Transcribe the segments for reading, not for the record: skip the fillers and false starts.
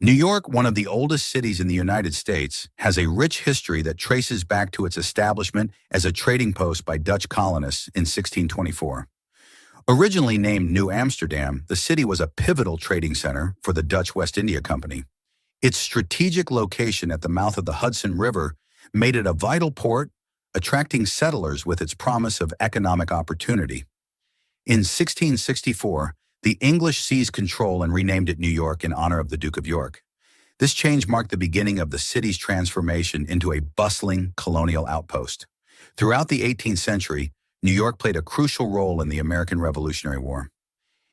New York, one of the oldest cities in the United States, has a rich history that traces back to its establishment as a trading post by Dutch colonists in 1624. Originally named New Amsterdam, the city was a pivotal trading center for the Dutch West India Company. Its strategic location at the mouth of the Hudson River made it a vital port, attracting settlers with its promise of economic opportunity. In 1664, the English seized control and renamed it New York in honor of the Duke of York. This change marked the beginning of the city's transformation into a bustling colonial outpost. Throughout the 18th century, New York played a crucial role in the American Revolutionary War.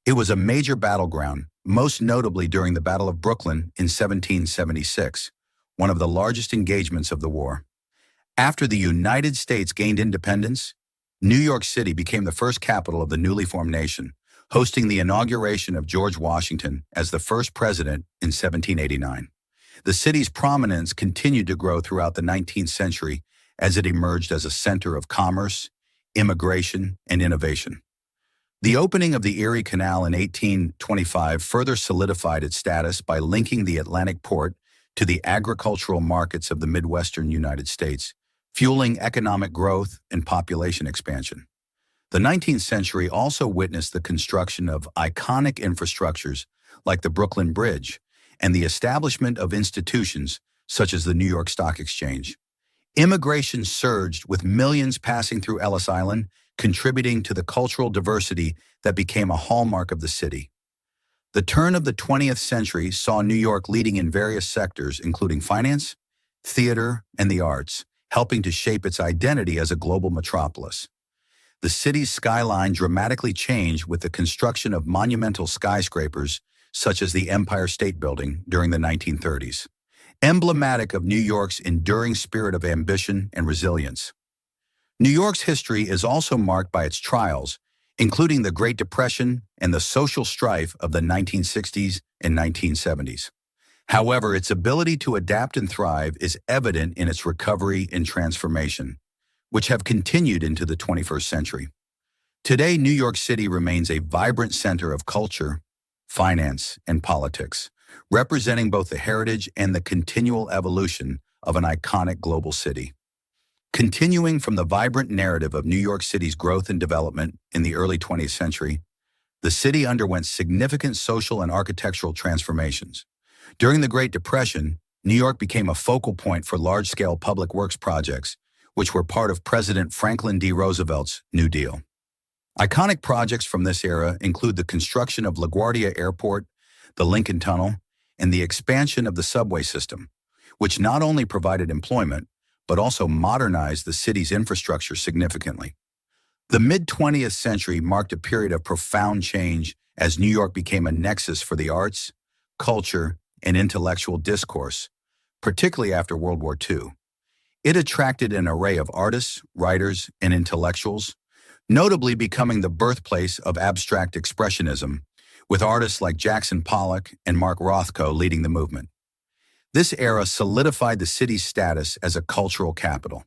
It was a major battleground, most notably during the Battle of Brooklyn in 1776, one of the largest engagements of the war. After the United States gained independence, New York City became the first capital of the newly formed nation, hosting the inauguration of George Washington as the first president in 1789. The city's prominence continued to grow throughout the 19th century as it emerged as a center of commerce, immigration, and innovation. The opening of the Erie Canal in 1825 further solidified its status by linking the Atlantic port to the agricultural markets of the Midwestern United States, fueling economic growth and population expansion. The 19th century also witnessed the construction of iconic infrastructures like the Brooklyn Bridge and the establishment of institutions such as the New York Stock Exchange. Immigration surged, with millions passing through Ellis Island, contributing to the cultural diversity that became a hallmark of the city. The turn of the 20th century saw New York leading in various sectors, including finance, theater, and the arts, helping to shape its identity as a global metropolis. The city's skyline dramatically changed with the construction of monumental skyscrapers such as the Empire State Building during the 1930s, emblematic of New York's enduring spirit of ambition and resilience. New York's history is also marked by its trials, including the Great Depression and the social strife of the 1960s and 1970s. However, its ability to adapt and thrive is evident in its recovery and transformation, which have continued into the 21st century. Today, New York City remains a vibrant center of culture, finance, and politics, representing both the heritage and the continual evolution of an iconic global city. Continuing from the vibrant narrative of New York City's growth and development in the early 20th century, the city underwent significant social and architectural transformations. During the Great Depression, New York became a focal point for large-scale public works projects, which were part of President Franklin D. Roosevelt's New Deal. Iconic projects from this era include the construction of LaGuardia Airport, the Lincoln Tunnel, and the expansion of the subway system, which not only provided employment, but also modernized the city's infrastructure significantly. The mid-20th century marked a period of profound change as New York became a nexus for the arts, culture, and intellectual discourse, particularly after World War II. It attracted an array of artists, writers, and intellectuals, notably becoming the birthplace of abstract expressionism, with artists like Jackson Pollock and Mark Rothko leading the movement. This era solidified the city's status as a cultural capital.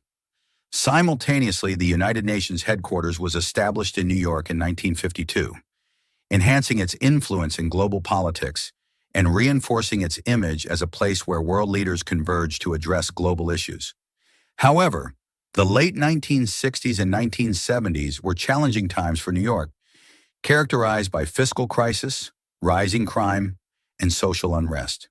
Simultaneously, the United Nations headquarters was established in New York in 1952, enhancing its influence in global politics and reinforcing its image as a place where world leaders converge to address global issues. However, the late 1960s and 1970s were challenging times for New York, characterized by fiscal crisis, rising crime, and social unrest.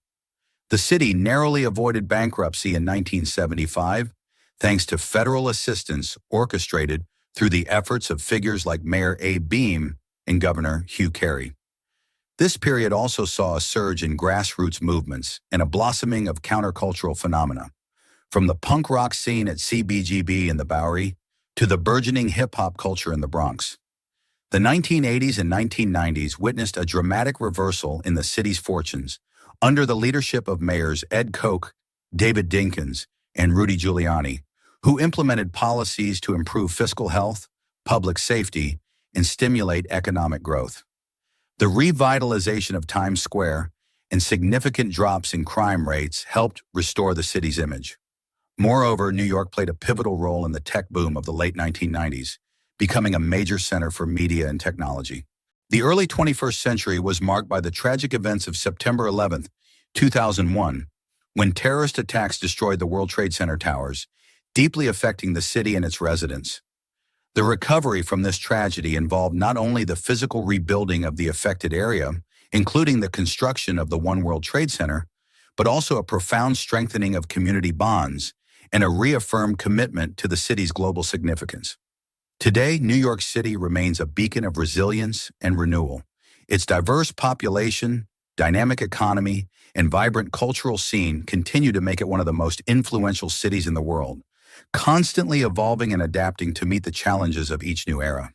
The city narrowly avoided bankruptcy in 1975 thanks to federal assistance orchestrated through the efforts of figures like Mayor Abe Beame and Governor Hugh Carey. This period also saw a surge in grassroots movements and a blossoming of countercultural phenomena, from the punk rock scene at CBGB in the Bowery to the burgeoning hip-hop culture in the Bronx. The 1980s and 1990s witnessed a dramatic reversal in the city's fortunes under the leadership of mayors Ed Koch, David Dinkins, and Rudy Giuliani, who implemented policies to improve fiscal health, public safety, and stimulate economic growth. The revitalization of Times Square and significant drops in crime rates helped restore the city's image. Moreover, New York played a pivotal role in the tech boom of the late 1990s, becoming a major center for media and technology. The early 21st century was marked by the tragic events of September 11th, 2001, when terrorist attacks destroyed the World Trade Center towers, deeply affecting the city and its residents. The recovery from this tragedy involved not only the physical rebuilding of the affected area, including the construction of the One World Trade Center, but also a profound strengthening of community bonds and a reaffirmed commitment to the city's global significance. Today, New York City remains a beacon of resilience and renewal. Its diverse population, dynamic economy, and vibrant cultural scene continue to make it one of the most influential cities in the world, constantly evolving and adapting to meet the challenges of each new era.